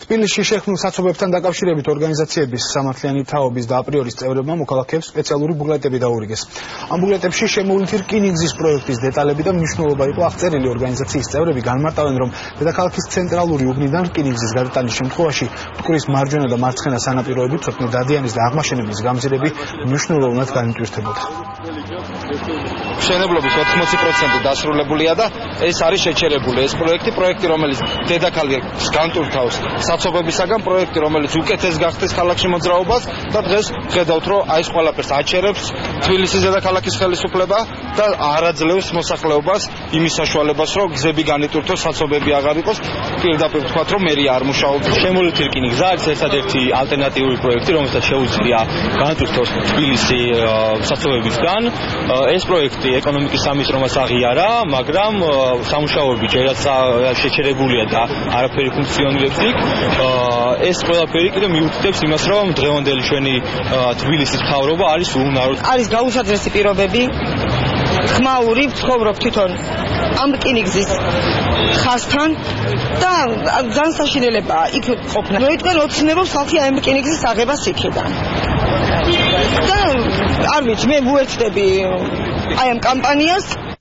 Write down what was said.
თბილისში შექმნილ საცობებთან დაკავშირებით ორგანიზაციების სამართლიანი თაობის და აპრიორის წევრებმა მოქალაქეებს სპეციალური ბუკლეტები დაურიგეს. Ამ ბუკლეტებში შემოვლითი რკინიგზის პროექტის დეტალები და მნიშვნელობა იყო აღწერილი. ორგანიზაციის წევრები განმარტავენ, რომ დედაქალაქის ცენტრალური უბნიდან რკინიგზის გადატანის შემთხვევაში მტკვრის მარჯვენა და მარცხენა სანაპიროები ცოტნე დადიანის და აღმაშენებლის გამზირები მნიშვნელოვნად განიტვირთებოდა. მშენებლობის 80% დასრულებულია და ეს არის შეჩერებული. ეს პროექტი, რომელიც დედაქალაქს განტვირთავს საცობებისაგან, პროექტი, რომელიც უკეთეს გახდეს ქალაქში მოძრაობას და დღეს ხედავთ, რომ ეს ყველაფერს აჩერებს თბილისის დედაქალაქის ხელისუფლება და არაძლევს მოსახლეობას იმის საშუალებას, რომ გზები განიტვირთოს, საცობები აღარ იყოს. პირდაპირ ვთქვათ, რომ მერია არ მუშაობს. შემოვლითი რკინიგზა არის ერთადერთი ალტერნატიული პროექტი, რომელსაც შეუძლია განტვირთოს თბილისი საცობებისგან. ეს პროექტი ეკონომიკის სამინისტრომაც აღიარა, მაგრამ სამუშაოები ჯერაც შეჩერებულია და არაფერი ფუნქციონირებს იქ. ეს ყველაფერი კიდევ მიუთითებს იმას, რომ დღევანდელი ჩვენი თბილისის მთავრობა არის უუნაროდ. არის გაუსაძრესი პირობები, ხმაური, ვცხოვრობ თვითონ ამ რკინიგზის ხაზთან და ძალიან საშინელებაა იქ ყოფნა. მოიდგენ ოცნებობს ხალხი ამ რკინიგზის აღებას იქიდან. და არ ვიცი, მე ვუერთდები აი ამ კამპანიას